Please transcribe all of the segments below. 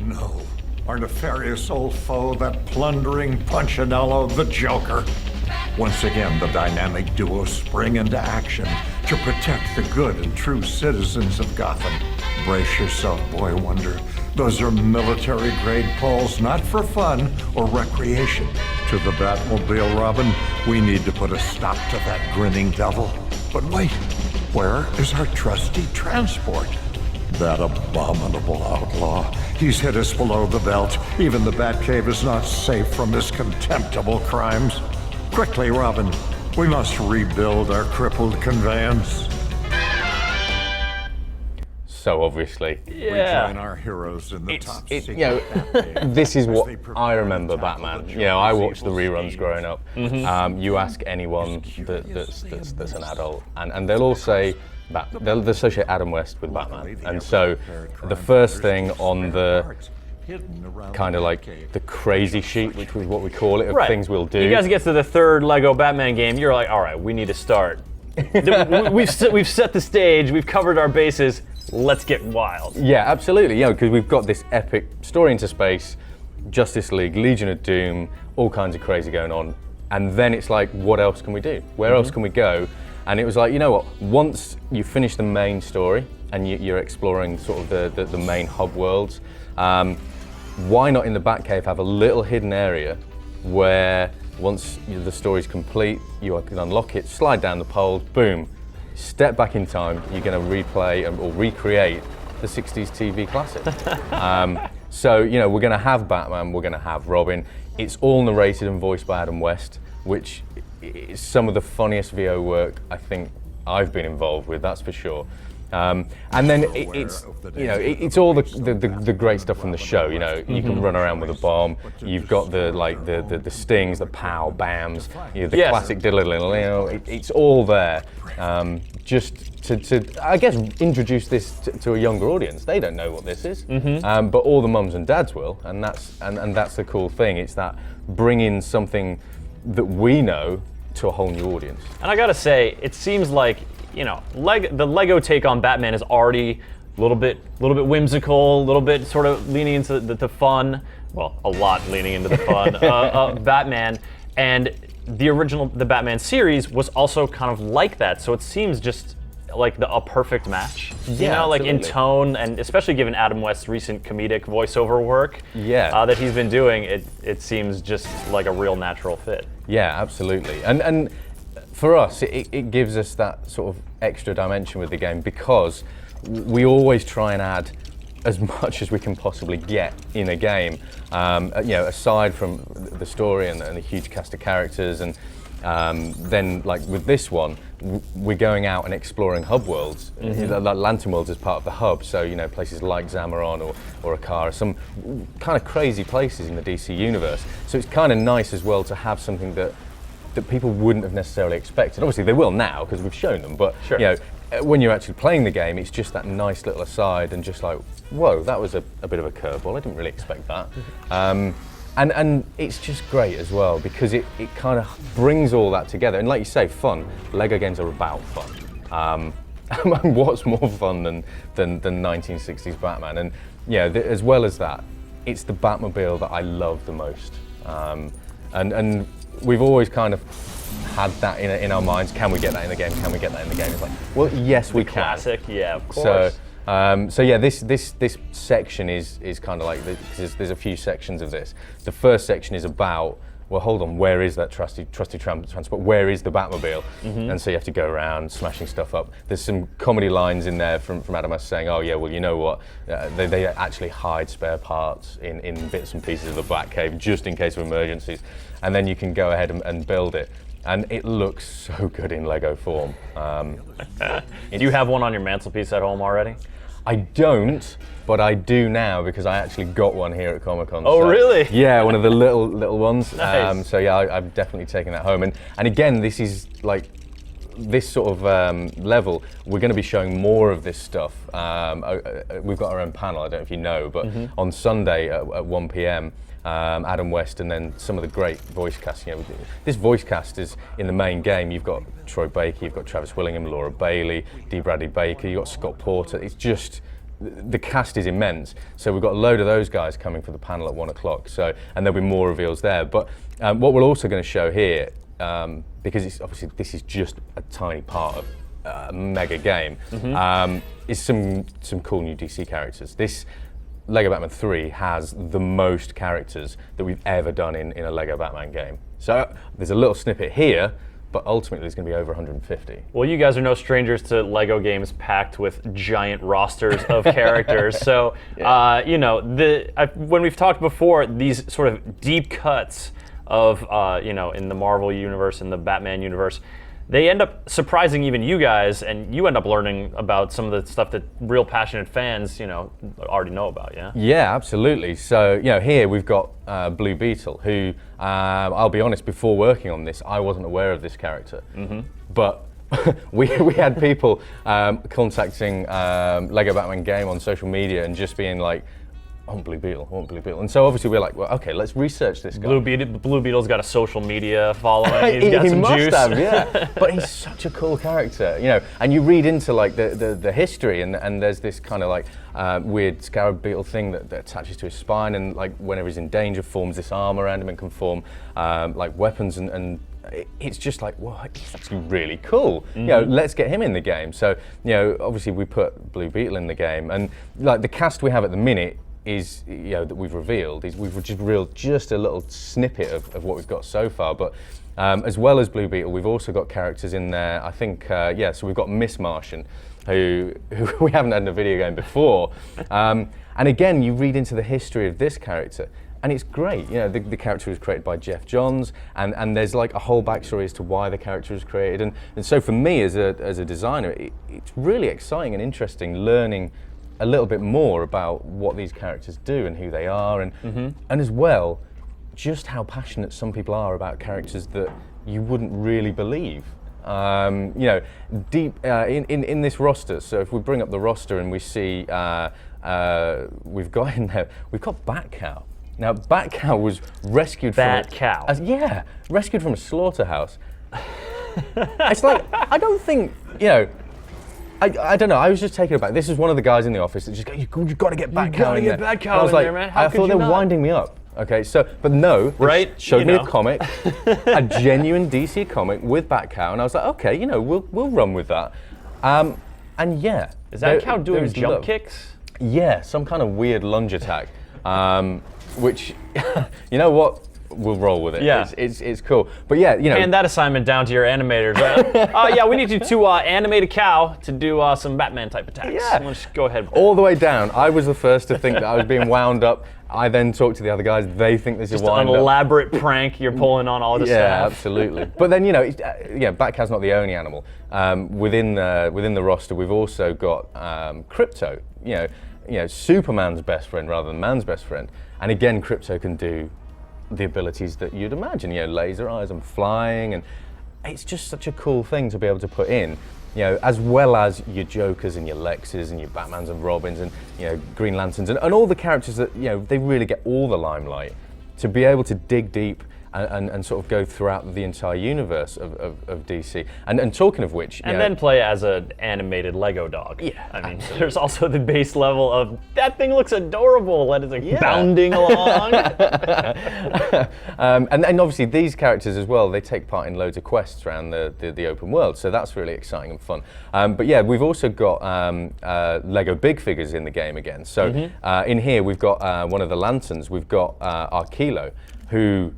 no. Our nefarious old foe, that plundering Punchinello, the Joker. Once again, the dynamic duo spring into action to protect the good and true citizens of Gotham. Brace yourself, Boy Wonder. Those are military-grade poles, not for fun or recreation. To the Batmobile, Robin, we need to put a stop to that grinning devil. But wait, where is our trusty transport? That abominable outlaw. He's hit us below the belt. Even the Batcave is not safe from his contemptible crimes. Quickly, Robin. We must rebuild our crippled conveyance. So obviously, We join our heroes in the top secret Batcave this is what as they prepare I to remember tackle Batman. the I Joker's watched the evil reruns schemes. growing up. You ask anyone that's an adult, and they'll all say they'll associate Adam West with Batman. And so the first thing on the kind of like the crazy sheet, which is what we call it, of things we'll do. You guys get to the third Lego Batman game, you're like, all right, we need to start. we've set the stage, we've covered our bases, let's get wild. Yeah, absolutely. Because we've got this epic story into space, Justice League, Legion of Doom, all kinds of crazy going on. And then it's like, what else can we do? Where else can we go? And it was like, you know what? Once you finish the main story and you're exploring sort of the main hub worlds, why not in the Batcave have a little hidden area where once the story's complete, you can unlock it, slide down the poles, boom, step back in time, you're going to replay or recreate the 60s TV classic. So, we're going to have Batman, we're going to have Robin. It's all narrated and voiced by Adam West, which is some of the funniest VO work I think I've been involved with, that's for sure. And then it's all the great stuff from the show. You can run around with a bomb. You've got the stings, the pow bams, the classic diddle. It's all there. Just to I guess introduce this to a younger audience. They don't know what this is, but all the mums and dads will, and that's the cool thing. It's that bringing something that we know to a whole new audience. And I gotta say, it seems like the Lego take on Batman is already a little bit whimsical, a little bit sort of leaning into the fun. Well, a lot leaning into the fun Batman. And the Batman series was also kind of like that. So it seems just like a perfect match. Like in tone, and especially given Adam West's recent comedic voiceover work that he's been doing, it seems just like a real natural fit. Yeah, absolutely. And for us, it gives us that sort of extra dimension with the game because we always try and add as much as we can possibly get in a game. Aside from the story and the huge cast of characters, and then like with this one, we're going out and exploring hub worlds. Like Lantern Worlds is part of the hub, so places like Zamaron or Akara, some kind of crazy places in the DC universe. So it's kind of nice as well to have something that people wouldn't have necessarily expected. Obviously they will now because we've shown them, but when you're actually playing the game, it's just that nice little aside and just like, whoa, that was a bit of a curveball. I didn't really expect that. And it's just great as well because it kind of brings all that together. And like you say, fun. Lego games are about fun. And what's more fun than 1960s Batman? And as well as that, it's the Batmobile that I love the most. And we've always kind of had that in our minds. Can we get that in the game? Can we get that in the game? It's like, well, yes, we can. Classic, yeah, of course. This section is kind of like there's a few sections of this. The first section is about, well, hold on, where is that trusty transport? Where is the Batmobile? And so you have to go around smashing stuff up. There's some comedy lines in there from Adam West saying, oh yeah, well, you know what? They actually hide spare parts in bits and pieces of the Batcave just in case of emergencies. And then you can go ahead and build it. And it looks so good in Lego form. Do you have one on your mantelpiece at home already? I don't, but I do now because I actually got one here at Comic-Con. Oh, really? Yeah, one of the little ones. Nice. So yeah, I've definitely taken that home. And again, this is like this sort of level. We're going to be showing more of this stuff. We've got our own panel. I don't know if you know, but on Sunday at 1 p.m. Adam West and then some of the great voice cast. This voice cast is in the main game. You've got Troy Baker, you've got Travis Willingham, Laura Bailey, D. Bradley Baker, you've got Scott Porter. It's just the cast is immense. So we've got a load of those guys coming for the panel at 1 o'clock. So, and there'll be more reveals there. But what we're also going to show here, because it's obviously this is just a tiny part of a mega game, is some cool new DC characters. This Lego Batman 3 has the most characters that we've ever done in a Lego Batman game. So there's a little snippet here, but ultimately there's going to be over 150. Well, you guys are no strangers to Lego games packed with giant rosters of characters. So, you know, when we've talked before, these sort of deep cuts of, you know, in the Marvel universe, in the Batman universe, they end up surprising even you guys, and you end up learning about some of the stuff that real passionate fans, you know, already know about, yeah? Yeah, absolutely. So, you know, here we've got Blue Beetle, who, I'll be honest, before working on this, I wasn't aware of this character. But we had people contacting Lego Batman Game on social media and just being like, I want Blue Beetle, I want Blue Beetle. And so obviously we're like, well, okay, let's research this guy. Blue Beetle's got a social media following. He's got he some must juice. Have, yeah. But he's such a cool character, you know. And you read into like the history, and there's this kind of like weird scarab beetle thing that attaches to his spine, and like whenever he's in danger, forms this arm around him and can form like weapons, and it's just like, well, he's actually really cool. You know, let's get him in the game. So, you know, obviously we put Blue Beetle in the game, and like the cast we have at the minute is, you know, that we've revealed, is we've just revealed just a little snippet of what we've got so far. But as well as Blue Beetle, we've also got characters in there. I think, yeah, so we've got Miss Martian, who we haven't had in a video game before. And again, you read into the history of this character, and it's great. You know, the character was created by Jeff Johns, and there's like a whole backstory as to why the character was created. And so for me as a designer, it's really exciting and interesting learning a little bit more about what these characters do and who they are, and as well, just how passionate some people are about characters that you wouldn't really believe. You know, deep in this roster. So if we bring up the roster and we see we've got in there, we've got Batcow. Now, Batcow was rescued rescued from a slaughterhouse. It's like, I don't think, you know, I don't know, I was just taken aback. This is one of the guys in the office that just go, you've got to get Batcow in there. Batcow in there, man. I thought they were winding me up. Okay, so, but no, they showed me a comic, a genuine DC comic with Batcow, and I was like, okay, you know, we'll run with that. And yeah. Is that cow doing jump kicks? Yeah, some kind of weird lunge attack, which, you know what? We'll roll with it. Yeah. It's cool. But yeah, you know. And that assignment down to your animators. Right? Yeah, we need you to animate a cow to do some Batman type attacks. Yeah. Let's go ahead. All the way down. I was the first to think that I was being wound up. I then talked to the other guys. They think this is wind up. An elaborate prank you're pulling on all the staff. Yeah, absolutely. But then, you know, Batcow's not the only animal. Within the roster, we've also got Crypto. You know, Superman's best friend rather than man's best friend. And again, Crypto can do the abilities that you'd imagine, you know, laser eyes and flying, and it's just such a cool thing to be able to put in, you know, as well as your Jokers and your Lexes and your Batmans and Robins and, you know, Green Lanterns and all the characters that, you know, they really get all the limelight. To be able to dig deep and sort of go throughout the entire universe of DC. And talking of which, and then play as an animated Lego dog. Yeah, I mean, there's also the base level of that thing looks adorable. That is like bounding along. And obviously these characters as well, they take part in loads of quests around the open world, so that's really exciting and fun. But yeah, we've also got Lego big figures in the game again. So in here we've got one of the lanterns. We've got Archilo, who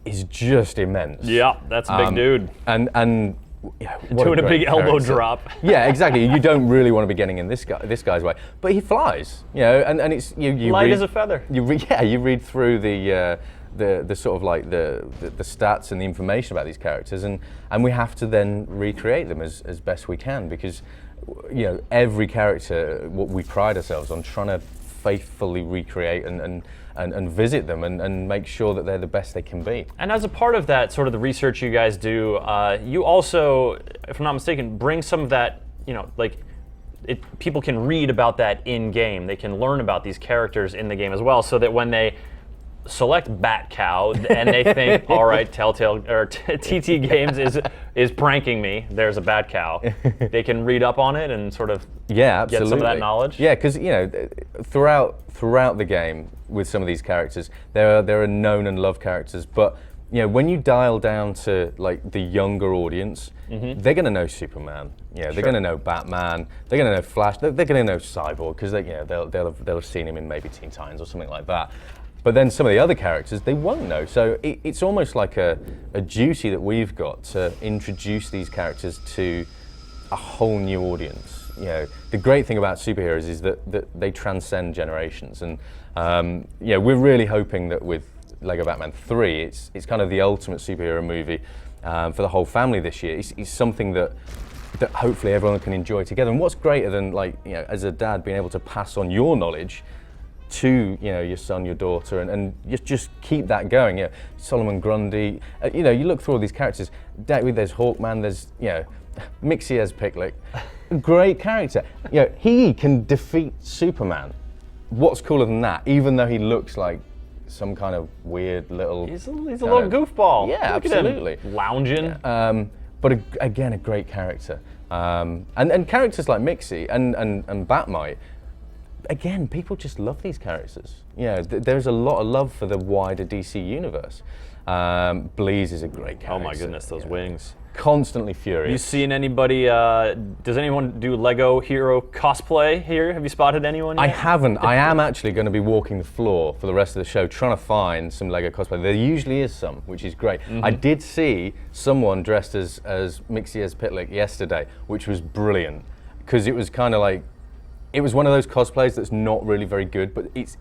is just immense. Yeah, that's a big dude. And yeah, doing a big elbow drop. Yeah, exactly. You don't really want to be getting in this guy's way, but he flies. You know, and it's you light as a feather. You read through the sort of like the stats and the information about these characters, and we have to then recreate them as best we can, because, you know, every character, what we pride ourselves on trying to faithfully recreate and visit them and make sure that they're the best they can be. And as a part of that, sort of the research you guys do, you also, if I'm not mistaken, bring some of that, you know, like, people can read about that in game. They can learn about these characters in the game as well, so that when they select Bat Cow and they think, all right, Telltale or TT Games is pranking me. There's a Bat Cow. They can read up on it and sort of absolutely. get some of that knowledge. Yeah, because throughout the game with some of these characters, there are known and loved characters, but when you dial down to like the younger audience, they're going to know Superman. They're going to know Batman. They're going to know Flash. They're going to know Cyborg because they'll have seen him in maybe Teen Titans or something like that. But then some of the other characters they won't know. So it's almost like a duty that we've got to introduce these characters to a whole new audience. The great thing about superheroes is that they transcend generations, and we're really hoping that with Lego Batman 3, it's kind of the ultimate superhero movie for the whole family this year. It's something that hopefully everyone can enjoy together. And what's greater than as a dad being able to pass on your knowledge to your son, your daughter, and just keep that going. Solomon Grundy. You look through all these characters. There's Hawkman. There's Mxyzptlk. Great character. He can defeat Superman. What's cooler than that? Even though he looks like some kind of weird little... He's a little goofball. Yeah, Look absolutely. At him, lounging. But again, a great character. And characters like Mixie and Batmite, again, people just love these characters. There's a lot of love for the wider DC universe. Blaze is a great character. Oh my goodness, those wings. Constantly furious. You seen anybody, does anyone do Lego hero cosplay here? Have you spotted anyone yet? I haven't. I am actually going to be walking the floor for the rest of the show trying to find some Lego cosplay. There usually is some, which is great. I did see someone dressed as Mxyzptlk yesterday, which was brilliant, because it was kind of like, it was one of those cosplays that's not really very good, but it's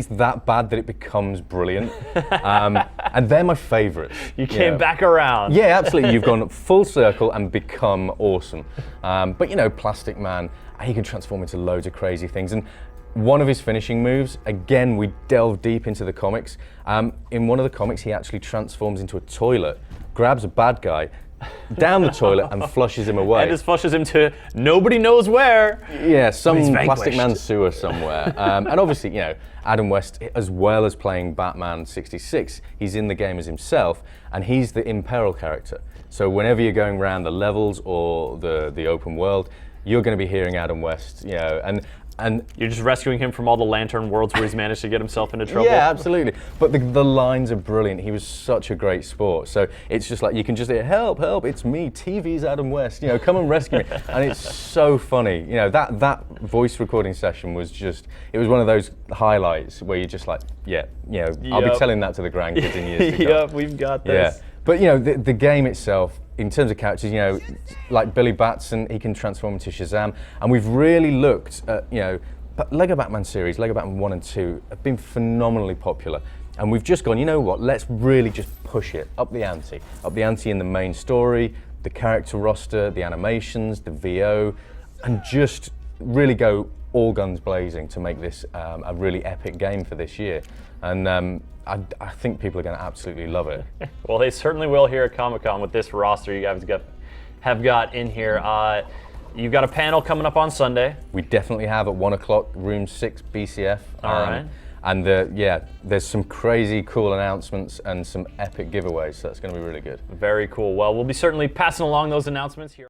that bad that it becomes brilliant. And they're my favorites. You came back around. Yeah, absolutely. You've gone full circle and become awesome. But Plastic Man, he can transform into loads of crazy things. And one of his finishing moves, again, we delve deep into the comics. In one of the comics, he actually transforms into a toilet, grabs a bad guy, down the toilet and flushes him away. And just flushes him to nobody knows where. Yeah, some Plastic Man sewer somewhere. And obviously, Adam West, as well as playing Batman 66, he's in the game as himself, and he's the Imperil character. So whenever you're going around the levels or the open world, you're going to be hearing Adam West, and you're just rescuing him from all the Lantern worlds where he's managed to get himself into trouble. Yeah, absolutely. But the lines are brilliant. He was such a great sport. So it's just like, you can just hear, help, it's me, TV's Adam West, come and rescue me. And it's so funny. That voice recording session was just, it was one of those highlights where you're just like, I'll be telling that to the grandkids in years to come. Yep, we've got this. Yeah. But the game itself, in terms of characters, like Billy Batson, he can transform into Shazam, and we've really looked at, Lego Batman series, Lego Batman 1 and 2 have been phenomenally popular, and we've just gone, let's really just push it up the ante in the main story, the character roster, the animations, the VO, and just really go all guns blazing to make this a really epic game for this year. And I think people are going to absolutely love it. Well, they certainly will here at Comic-Con with this roster you guys have got in here. You've got a panel coming up on Sunday. We definitely have at 1 o'clock, room 6 BCF. All right. And there's some crazy cool announcements and some epic giveaways, so that's going to be really good. Very cool. Well, we'll be certainly passing along those announcements here.